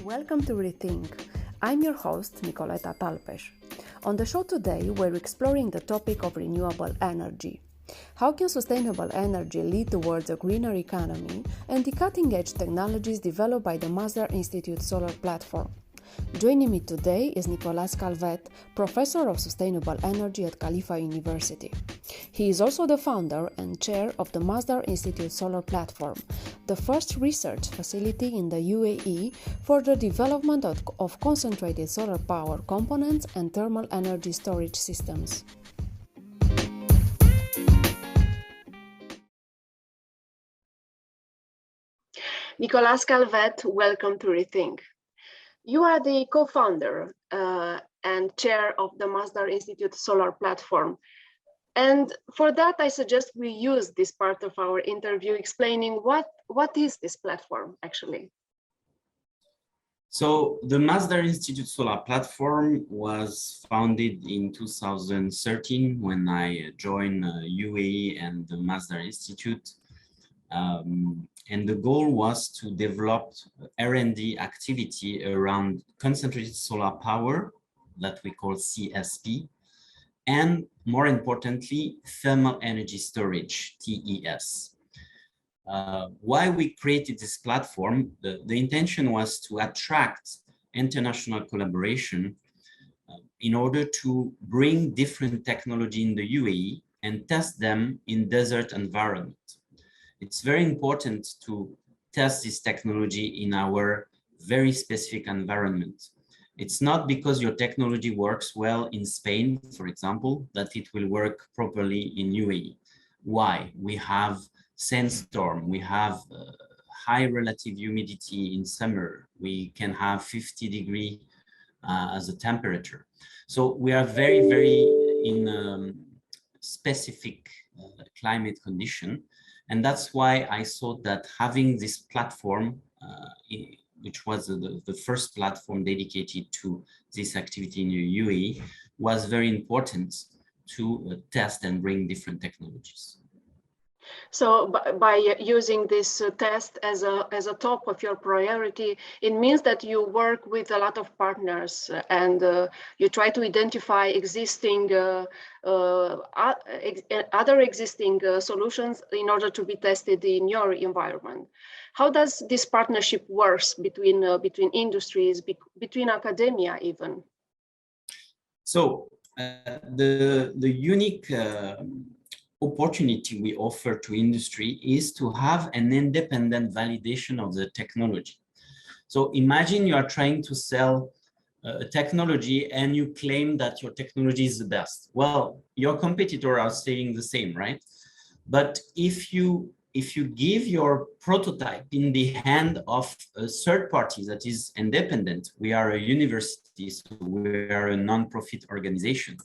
Welcome to ReThink. I'm your host, Nicolas Calvet. On the show today, we're exploring the topic of renewable energy. How can sustainable energy lead towards a greener economy and the cutting-edge technologies developed by the Masdar Institute Solar Platform? Joining me today is Nicolas Calvet, Professor of Sustainable Energy at Khalifa University. He is also the founder and chair of the Masdar Institute Solar Platform, the first research facility in the UAE for the development of concentrated solar power components and thermal energy storage systems. Nicolas Calvet, welcome to ReThink. You are the co-founder and chair of the Masdar Institute Solar Platform. And for that, I suggest we use this part of our interview explaining what is this platform actually. So the Masdar Institute Solar Platform was founded in 2013 when I joined UAE and the Masdar Institute. And the goal was to develop R&D activity around concentrated solar power that we call CSP, and more importantly, thermal energy storage, TES. Why we created this platform, the intention was to attract international collaboration in order to bring different technology in the UAE and test them in desert environment. It's very important to test this technology in our very specific environment. It's not because your technology works well in Spain, for example, that it will work properly in UAE. Why? We have sandstorm, we have high relative humidity in summer, we can have 50 degrees as a temperature. So we are very in specific climate condition. And that's why I thought that having this platform, which was the first platform dedicated to this activity in the UAE, was very important to test and bring different technologies. So by using this test as a top of your priority, it means that you work with a lot of partners and you try to identify existing other existing solutions in order to be tested in your environment. How does this partnership work between industries, between academia even? So the unique opportunity we offer to industry is to have an independent validation of the technology. So imagine you are trying to sell a technology and you claim that your technology is the best. Well, your competitors are saying the same, right? But if you give your prototype in the hand of a third party that is independent, we are a university, so we are a non-profit organization,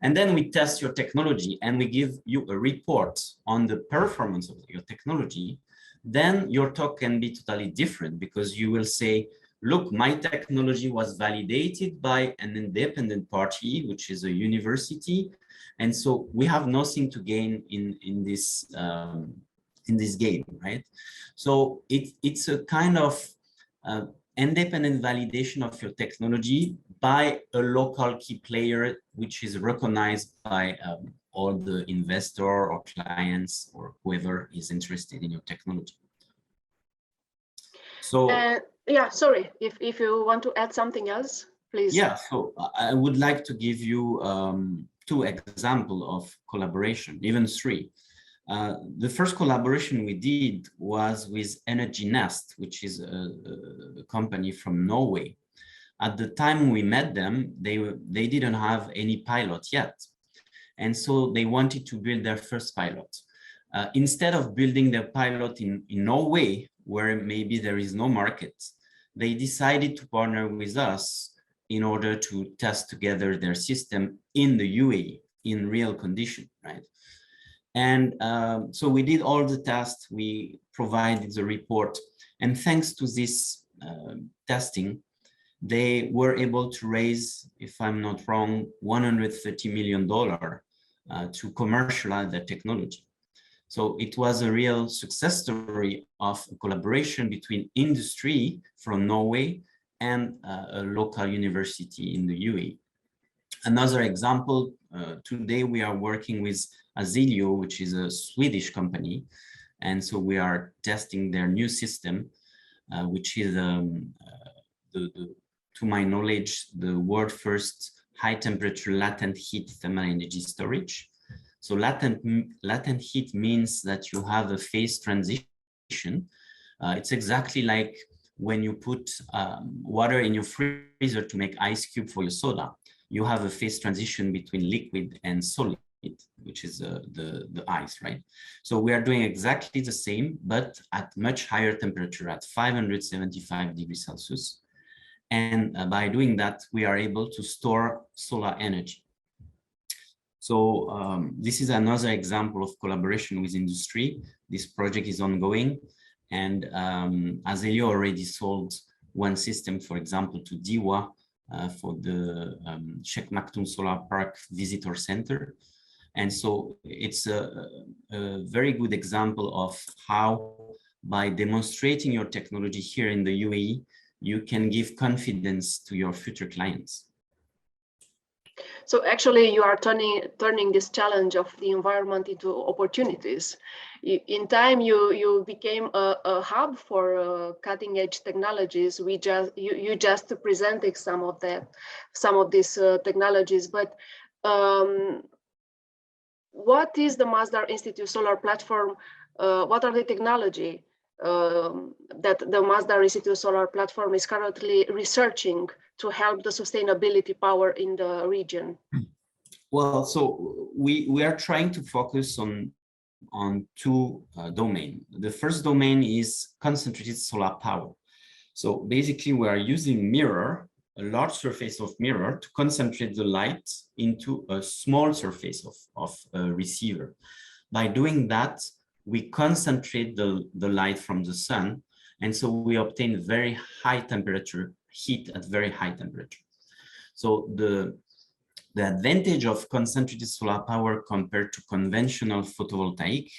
and then we test your technology and we give you a report on the performance of your technology, then your talk can be totally different because you will say, look, my technology was validated by an independent party, which is a university. And so we have nothing to gain in this game, right? So it's a kind of independent validation of your technology by a local key player, which is recognized by all the investor or clients or whoever is interested in your technology. So yeah, sorry, if you want to add something else, please. Yeah, so I would like to give you 2 examples of collaboration, even 3. The first collaboration we did was with Energy Nest, which is a company from Norway. At the time we met them, they didn't have any pilot yet. And so they wanted to build their first pilot. Instead of building their pilot in Norway, where maybe there is no market, they decided to partner with us in order to test together their system in the UAE in real condition, right? And so we did all the tests, we provided the report, and thanks to this testing, they were able to raise, if I'm not wrong, $130 million to commercialize the technology. So it was a real success story of a collaboration between industry from Norway and a local university in the UAE. Another example, today we are working with Azelio, which is a Swedish company. And so we are testing their new system, which is, to my knowledge, the world's first high temperature latent heat thermal energy storage. So latent heat means that you have a phase transition. It's exactly like when you put water in your freezer to make ice cube for your soda. You have a phase transition between liquid and solid, which is the ice, right? So we are doing exactly the same, but at much higher temperature, at 575 degrees Celsius. And by doing that, we are able to store solar energy. So this is another example of collaboration with industry. This project is ongoing, and Azelio already sold one system, for example, to DIWA for the Sheikh Maktoum Solar Park Visitor Center. And so it's a very good example of how, by demonstrating your technology here in the UAE, you can give confidence to your future clients. So actually, you are turning this challenge of the environment into opportunities. In time, you became a hub for cutting edge technologies. You just presented some of these technologies. But what is the Masdar Institute Solar Platform? What are the technology that the Masdar Institute Solar Platform is currently researching to help the sustainability power in the region? Well, so we are trying to focus on two domains. The first domain is concentrated solar power. So basically we are using mirror, a large surface of mirror, to concentrate the light into a small surface of a receiver. By doing that, we concentrate the light from the sun, and so we obtain very high temperature heat at very high temperature. So the advantage of concentrated solar power compared to conventional photovoltaic,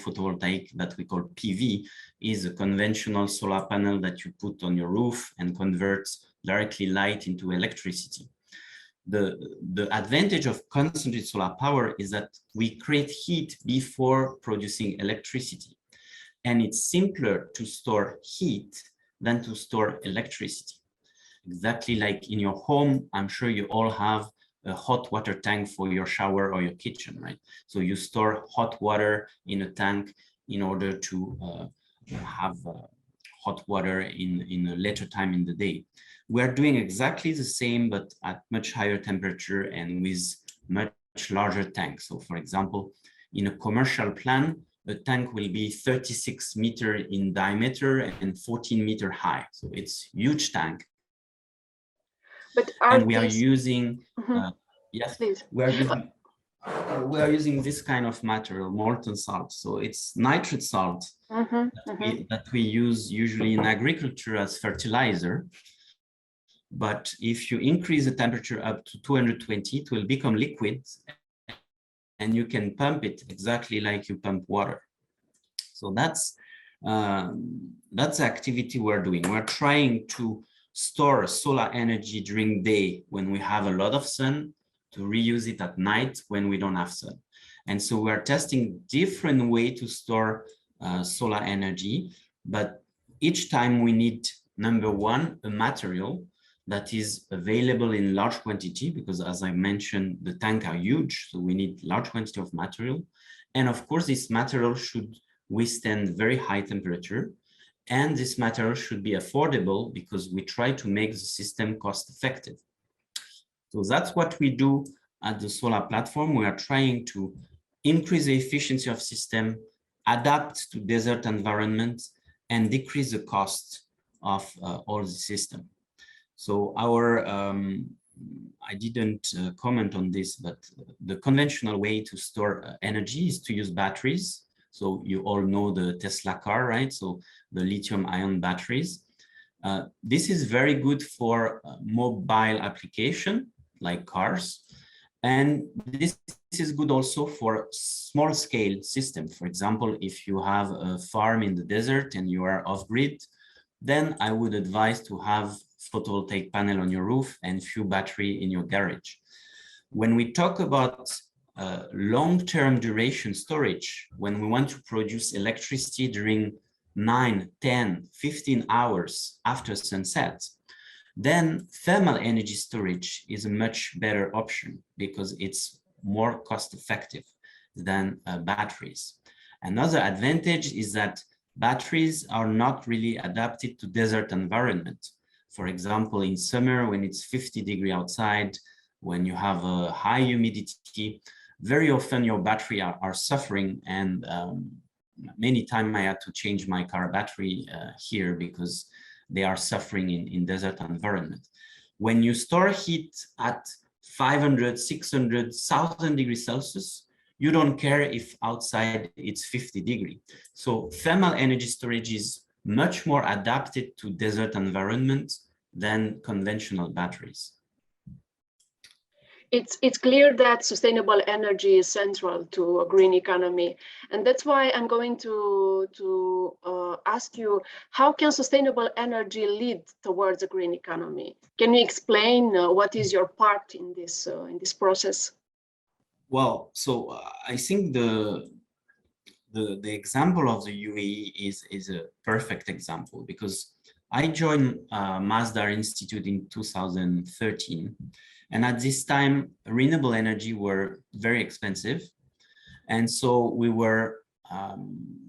photovoltaic that we call PV, is a conventional solar panel that you put on your roof and converts directly light into electricity. The advantage of concentrated solar power is that we create heat before producing electricity. And it's simpler to store heat than to store electricity. Exactly like in your home, I'm sure you all have a hot water tank for your shower or your kitchen, right? So you store hot water in a tank in order to have hot water in a later time in the day. We're doing exactly the same, but at much higher temperature and with much larger tanks. So for example, in a commercial plant, the tank will be 36 meters in diameter and 14 meters high. So it's a huge tank. But we are using, yes, please. we are using this kind of material, molten salt. So it's nitrate salt that we use usually in agriculture as fertilizer. But if you increase the temperature up to 220, it will become liquid, and you can pump it exactly like you pump water. So that's the activity we're doing. We're trying to store solar energy during day when we have a lot of sun, to reuse it at night when we don't have sun. And so we're testing different ways to store solar energy, but each time we need, number one, a material that is available in large quantity, because as I mentioned, the tanks are huge, so we need large quantity of material. And of course, this material should withstand very high temperature, and this material should be affordable because we try to make the system cost effective. So that's what we do at the solar platform. We are trying to increase the efficiency of system, adapt to desert environments, and decrease the cost of all the system. So our, I didn't comment on this, but the conventional way to store energy is to use batteries. So you all know the Tesla car, right? So the lithium-ion batteries. This is very good for mobile application like cars. And this is good also for small scale system. For example, if you have a farm in the desert and you are off grid, then I would advise to have photovoltaic panel on your roof and few battery in your garage. When we talk about long-term duration storage, when we want to produce electricity during 9, 10, 15 hours after sunset, then thermal energy storage is a much better option because it's more cost effective than batteries. Another advantage is that batteries are not really adapted to desert environment. For example, in summer, when it's 50 degrees outside, when you have a high humidity, very often your battery are suffering, and many times I had to change my car battery here because they are suffering in desert environment. When you store heat at 500, 600, 1000 degrees Celsius, you don't care if outside it's 50 degrees. So thermal energy storage is much more adapted to desert environment than conventional batteries. It's clear that sustainable energy is central to a green economy. And that's why I'm going to ask you, how can sustainable energy lead towards a green economy? Can you explain what is your part in this process? Well, so I think the example of the UAE is a perfect example, because I joined Masdar Institute in 2013. And at this time, renewable energy were very expensive. And so we were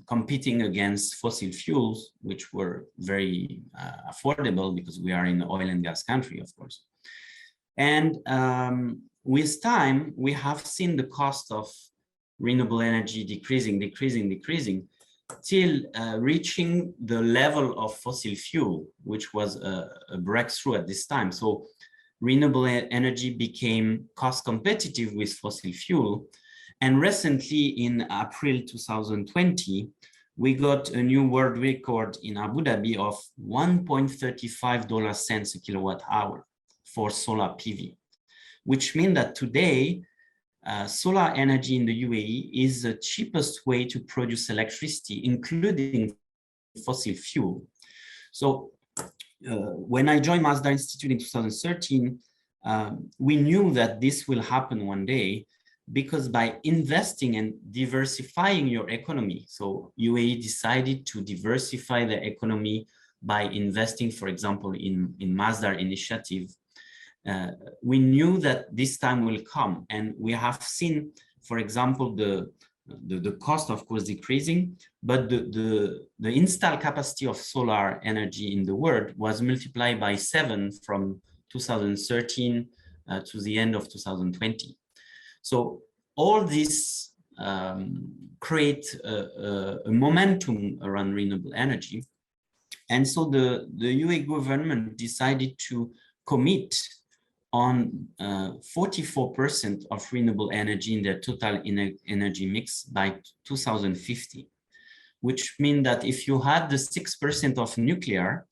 competing against fossil fuels, which were very affordable because we are in an oil and gas country, of course. And with time, we have seen the cost of renewable energy decreasing till reaching the level of fossil fuel, which was a breakthrough at this time. So renewable energy became cost competitive with fossil fuel. And recently in April 2020, we got a new world record in Abu Dhabi of $1.35 a kilowatt hour for solar PV, which means that today, solar energy in the UAE is the cheapest way to produce electricity, including fossil fuel. So when I joined Masdar Institute in 2013, we knew that this will happen one day, because by investing and diversifying your economy, so UAE decided to diversify the economy by investing, for example, in Masdar initiative. We knew that this time will come, and we have seen, for example, the cost, of course, decreasing, but the installed capacity of solar energy in the world was multiplied by 7 from 2013 to the end of 2020. So all this create a momentum around renewable energy. And so the UAE government decided to commit on 44% of renewable energy in their total energy mix by 2050, which means that if you had the 6% of nuclear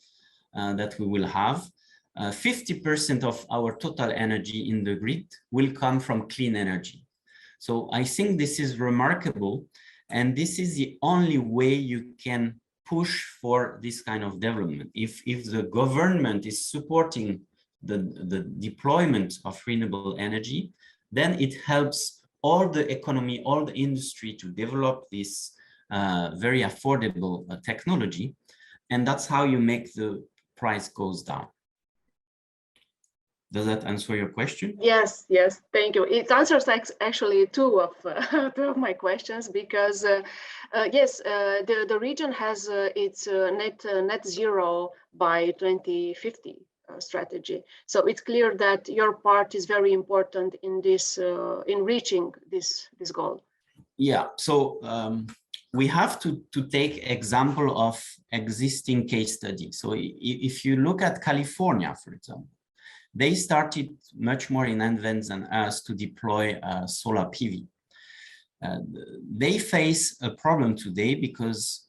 that we will have, 50% of our total energy in the grid will come from clean energy. So I think this is remarkable, and this is the only way you can push for this kind of development. If the government is supporting the deployment of renewable energy, then it helps all the economy, all the industry to develop this very affordable technology. And that's how you make the price goes down. Does that answer your question? Yes, yes, thank you. It answers actually two of my questions, because yes, the region has its net zero by 2050 strategy. So it's clear that your part is very important in this, in reaching this goal. Yeah, so we have to take example of existing case study. So if you look at California, for example, they started much more in advance than us to deploy solar PV. They face a problem today because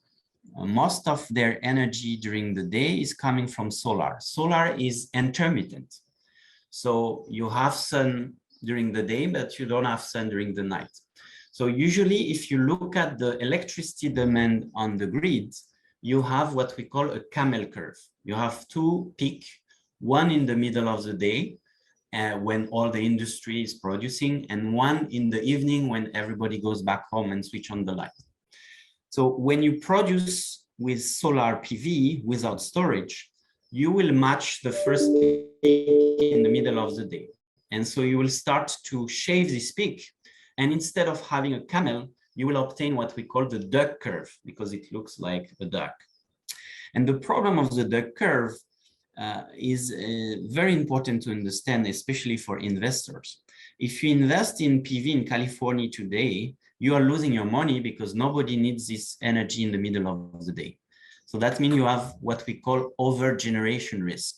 most of their energy during the day is coming from solar. Solar is intermittent. So you have sun during the day, but you don't have sun during the night. So usually if you look at the electricity demand on the grid, you have what we call a camel curve. You have two peaks, one in the middle of the day when all the industry is producing, and one in the evening when everybody goes back home and switch on the light. So when you produce with solar PV without storage, you will match the first peak in the middle of the day. And so you will start to shave this peak. And instead of having a camel, you will obtain what we call the duck curve, because it looks like a duck. And the problem of the duck curve is very important to understand, especially for investors. If you invest in PV in California today, you are losing your money because nobody needs this energy in the middle of the day. So that means you have what we call over-generation risk.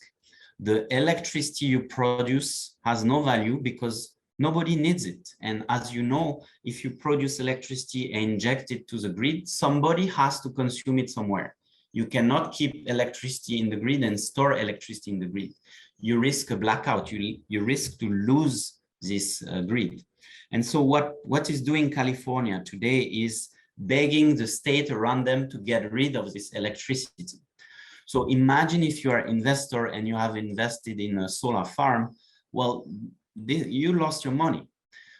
The electricity you produce has no value because nobody needs it. And as you know, if you produce electricity and inject it to the grid, somebody has to consume it somewhere. You cannot keep electricity in the grid and store electricity in the grid. You risk a blackout. You risk to lose this grid. And so what is doing California today is begging the state around them to get rid of this electricity. So imagine if you are an investor and you have invested in a solar farm, well, you lost your money.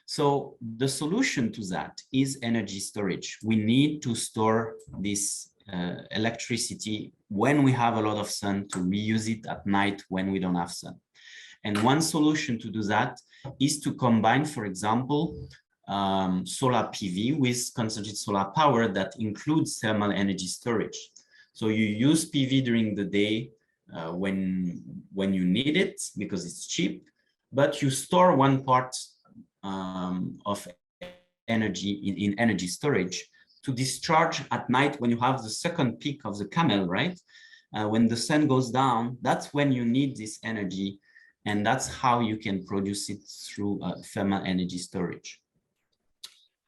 So the solution to that is energy storage. We need to store this electricity when we have a lot of sun, to reuse it at night when we don't have sun. And one solution to do that is to combine, for example, solar PV with concentrated solar power that includes thermal energy storage. So you use PV during the day when you need it because it's cheap, but you store one part of energy in energy storage to discharge at night when you have the second peak of the camel, right? When the sun goes down, that's when you need this energy, and that's how you can produce it through thermal energy storage.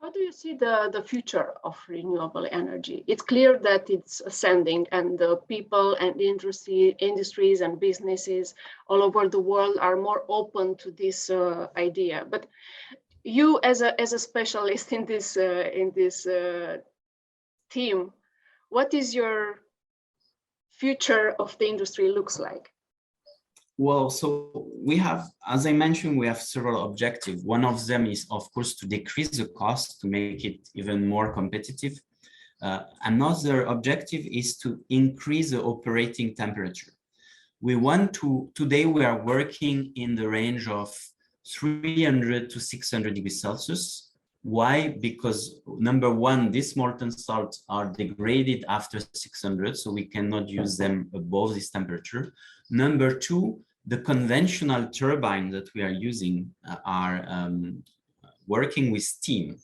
How do you see the future of renewable energy? It's clear that it's ascending, and the people and industries and businesses all over the world are more open to this idea. But you, as a specialist in this team, what is your future of the industry looks like? Well, so we have, as I mentioned, we have several objectives. One of them is, of course, to decrease the cost to make it even more competitive. Another objective is to increase the operating temperature. We want to, today we are working in the range of 300 to 600 degrees Celsius. Why? Because number one, these molten salts are degraded after 600, so we cannot use them above this temperature. Number two, the conventional turbine that we are using are working with steam,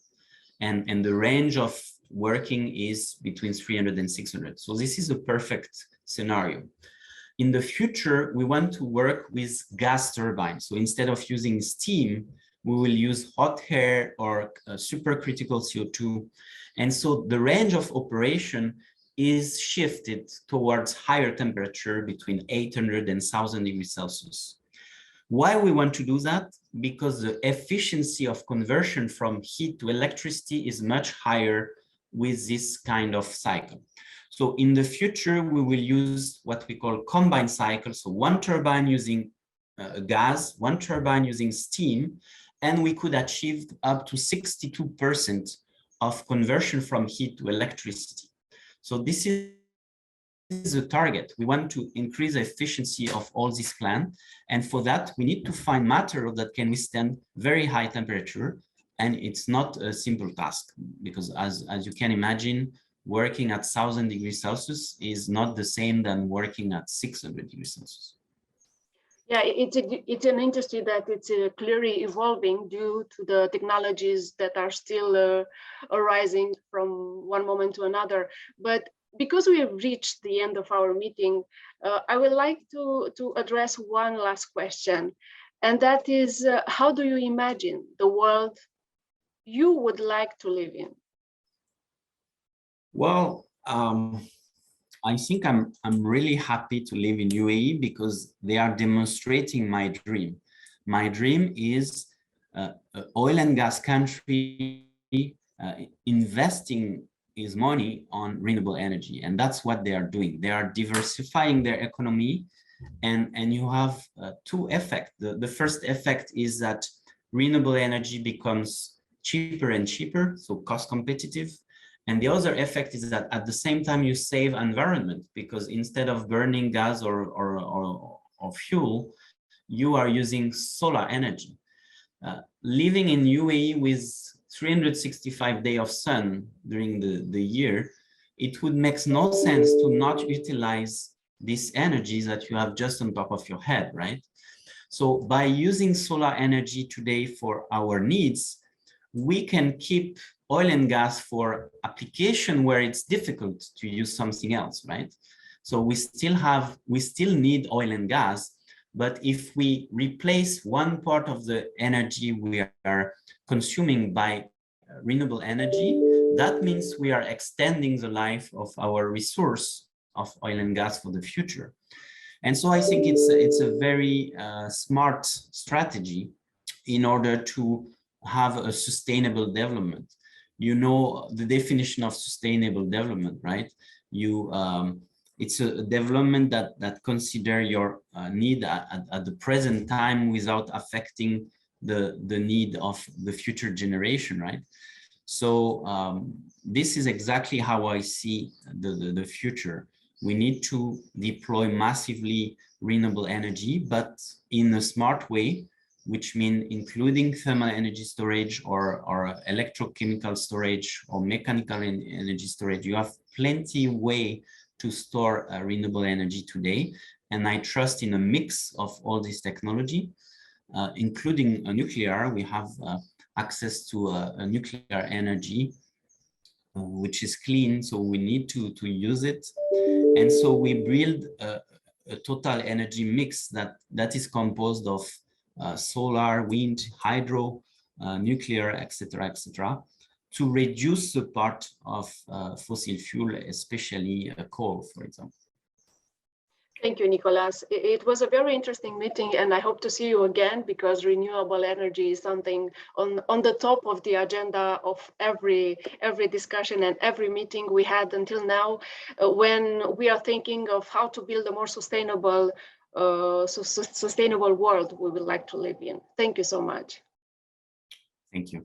and the range of working is between 300 and 600. So this is a perfect scenario. In the future, we want to work with gas turbines. So instead of using steam, we will use hot air or supercritical CO2. And so the range of operation is shifted towards higher temperature between 800 and 1000 degrees Celsius. Why we want to do that? Because the efficiency of conversion from heat to electricity is much higher with this kind of cycle. So in the future, we will use what we call combined cycles. So one turbine using gas, one turbine using steam, and we could achieve up to 62% of conversion from heat to electricity. So this is the target. We want to increase the efficiency of all this plant. And for that, we need to find material that can withstand very high temperature. And it's not a simple task, because as you can imagine, working at 1000 degrees Celsius is not the same than working at 600 degrees Celsius. Yeah, it's an industry that it's clearly evolving due to the technologies that are still arising from one moment to another. But because we have reached the end of our meeting, I would like to address one last question. And that is, how do you imagine the world you would like to live in? Well, I think I'm really happy to live in UAE because they are demonstrating my dream. My dream is an oil and gas country investing is money on renewable energy, and that's what they are doing. They are diversifying their economy, and you have two effects. The first effect is that renewable energy becomes cheaper and cheaper, so cost competitive. And the other effect is that at the same time you save environment, because instead of burning gas or fuel, you are using solar energy. Living in UAE with 365 days of sun during the year, it would make no sense to not utilize this energy that you have just on top of your head, right? So by using solar energy today for our needs, we can keep oil and gas for application where it's difficult to use something else, right? So we still need oil and gas, but if we replace one part of the energy we are consuming by renewable energy, that means we are extending the life of our resource of oil and gas for the future. And so I think it's a very smart strategy in order to have a sustainable development. You know the definition of sustainable development, right? It's a development that consider your need at the present time without affecting the need of the future generation, right? So this is exactly how I see the future. We need to deploy massively renewable energy, but in a smart way, which means including thermal energy storage or electrochemical storage or mechanical energy storage. You have plenty way to store renewable energy today. And I trust in a mix of all this technology, including nuclear. We have access to a nuclear energy, which is clean, so we need to use it. And so we build a total energy mix that is composed of solar, wind, hydro, nuclear, etc., to reduce the part of fossil fuel, especially coal, for example. Thank you, Nicolas. It was a very interesting meeting, and I hope to see you again, because renewable energy is something on the top of the agenda of every discussion and every meeting we had until now, when we are thinking of how to build a more sustainable sustainable world we would like to live in. Thank you so much. Thank you.